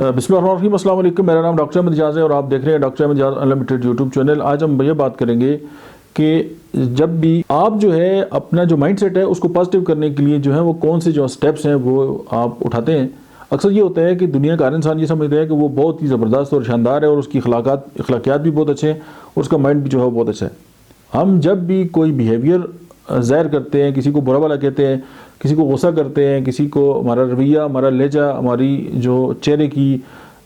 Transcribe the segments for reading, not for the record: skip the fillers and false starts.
بسم اللہ الرحمن الرحیم، السلام علیکم۔ میرا نام ڈاکٹر احمد اجاز ہے اور آپ دیکھ رہے ہیں ڈاکٹر احمد اجاز انلمیٹڈ یوٹیوب چینل۔ آج ہم یہ بات کریں گے کہ جب بھی آپ جو ہے اپنا جو مائنڈ سیٹ ہے اس کو پازیٹیو کرنے کے لیے جو ہے وہ کون سے جو سٹیپس ہیں وہ آپ اٹھاتے ہیں۔ اکثر یہ ہوتا ہے کہ دنیا کا ہر انسان یہ سمجھتا ہے کہ وہ بہت ہی زبردست اور شاندار ہے اور اس کی اخلاقیات بھی بہت اچھے ہیں اور اس کا مائنڈ بھی جو ہے وہ بہت اچھا ہے۔ ہم جب بھی کوئی بیہیویئر ظاہر کرتے ہیں، کسی کو برا بھلا کہتے ہیں، کسی کو غصہ کرتے ہیں، کسی کو ہمارا رویہ، ہمارا لہجہ، ہماری جو چہرے کی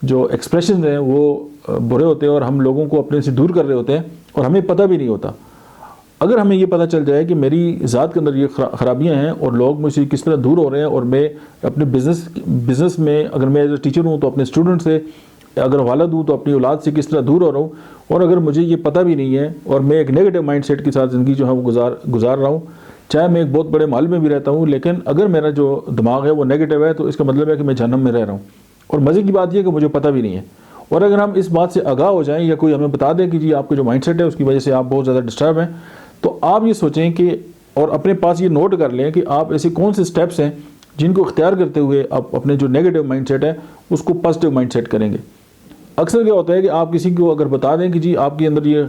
جو ایکسپریشنز ہیں وہ برے ہوتے ہیں اور ہم لوگوں کو اپنے سے دور کر رہے ہوتے ہیں اور ہمیں پتہ بھی نہیں ہوتا۔ اگر ہمیں یہ پتہ چل جائے کہ میری ذات کے اندر یہ خرابیاں ہیں اور لوگ مجھ سے کس طرح دور ہو رہے ہیں اور میں اپنے بزنس میں اگر میں ایز اے ٹیچر ہوں تو اپنے اسٹوڈنٹ سے، اگر والد ہوں تو اپنی اولاد سے کس طرح دور ہو رہا ہوں، اور اگر مجھے یہ پتہ بھی نہیں ہے اور میں ایک نیگیٹو مائنڈ سیٹ کے ساتھ زندگی جو ہے وہ گزار رہا ہوں، چاہے میں ایک بہت بڑے محل میں بھی رہتا ہوں، لیکن اگر میرا جو دماغ ہے وہ نیگیٹو ہے تو اس کا مطلب ہے کہ میں جہنم میں رہ رہا ہوں۔ اور مزے کی بات یہ ہے کہ مجھے پتہ بھی نہیں ہے۔ اور اگر ہم اس بات سے آگاہ ہو جائیں یا کوئی ہمیں بتا دے کہ جی آپ کا جو مائنڈ سیٹ ہے اس کی وجہ سے آپ بہت زیادہ ڈسٹرب ہیں، تو آپ یہ سوچیں کہ اور اپنے پاس یہ نوٹ کر لیں کہ آپ ایسے کون سے سٹیپس ہیں جن کو اختیار کرتے ہوئے آپ اپنے جو نیگیٹو مائنڈ سیٹ ہے اس کو پازیٹیو مائنڈ سیٹ کریں گے۔ اکثر کیا ہوتا ہے کہ آپ کسی کو اگر بتا دیں کہ جی آپ کے اندر یہ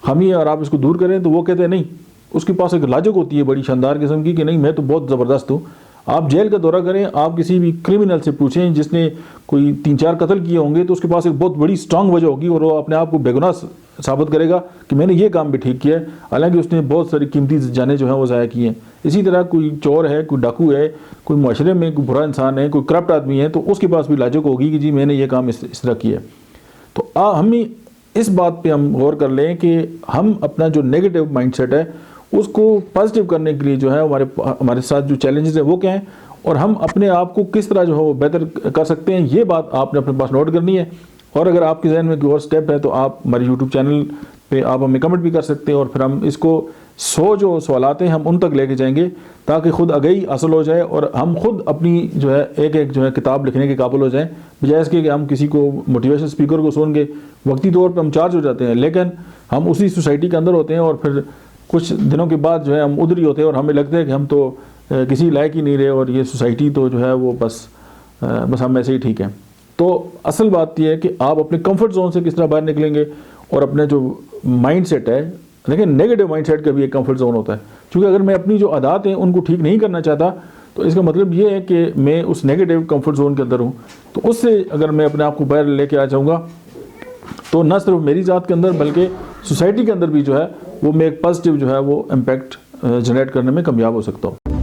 خامی ہے اور آپ اس کو دور کریں تو وہ کہتے ہیں نہیں، اس کے پاس ایک لاجک ہوتی ہے بڑی شاندار قسم کی کہ نہیں میں تو بہت زبردست ہوں۔ آپ جیل کا دورہ کریں، آپ کسی بھی کرمنل سے پوچھیں جس نے کوئی 3-4 قتل کیے ہوں گے تو اس کے پاس ایک بہت بڑی سٹرانگ وجہ ہوگی اور وہ اپنے آپ کو بے گناہ ثابت کرے گا کہ میں نے یہ کام بھی ٹھیک کیا ہے، حالانکہ اس نے بہت ساری قیمتی جانیں جو ہیں وہ ضائع کی ہیں۔ اسی طرح کوئی چور ہے، کوئی ڈاکو ہے، کوئی معاشرے میں کوئی برا انسان ہے، کوئی کرپٹ آدمی ہے، تو اس کے پاس بھی لاجک ہوگی کہ جی میں نے یہ کام اس طرح کیا ہے۔ تو ہمیں اس بات پہ ہم غور کر لیں کہ ہم اپنا جو نیگیٹو مائنڈ سیٹ ہے اس کو پازیٹیو کرنے کے لیے جو ہے ہمارے ساتھ جو چیلنجز ہیں وہ کیا ہیں اور ہم اپنے آپ کو کس طرح جو ہے وہ بہتر کر سکتے ہیں، یہ بات آپ نے اپنے پاس نوٹ کرنی ہے۔ اور اگر آپ کے ذہن میں کوئی اور سٹیپ ہے تو آپ ہمارے یوٹیوب چینل پہ آپ ہمیں کمنٹ بھی کر سکتے ہیں اور پھر ہم اس کو 100 جو سوالات ہیں ہم ان تک لے کے جائیں گے تاکہ خود آگہی حاصل ہو جائے اور ہم خود اپنی جو ہے ایک جو ہے کتاب لکھنے کے قابل ہو جائیں، بجائے اس کے کہ ہم کسی کو موٹیویشن اسپیکر کو سن کے وقتی طور پہ ہم چارج ہو جاتے ہیں، لیکن ہم اسی سوسائٹی کے اندر ہوتے ہیں اور پھر کچھ دنوں کے بعد جو ہے ہم ادھر ہی ہوتے ہیں اور ہمیں لگتا ہے کہ ہم تو کسی لائق ہی نہیں رہے اور یہ سوسائٹی تو جو ہے وہ بس ہم ایسے ہی ٹھیک ہیں۔ تو اصل بات یہ ہے کہ آپ اپنے کمفرٹ زون سے کس طرح باہر نکلیں گے اور اپنے جو مائنڈ سیٹ ہے، لیکن نیگیٹو مائنڈ سیٹ کا بھی ایک کمفرٹ زون ہوتا ہے، کیونکہ اگر میں اپنی جو عادات ہیں ان کو ٹھیک نہیں کرنا چاہتا تو اس کا مطلب یہ ہے کہ میں اس نیگیٹو کمفرٹ زون کے اندر ہوں۔ تو اس سے اگر میں اپنے آپ کو باہر لے کے آ جاؤں گا تو نہ صرف میری ذات کے اندر بلکہ سوسائٹی کے اندر بھی جو ہے وہ میں ایک پازیٹیو جو ہے وہ امپیکٹ جنریٹ کرنے میں کامیاب ہو سکتا ہوں۔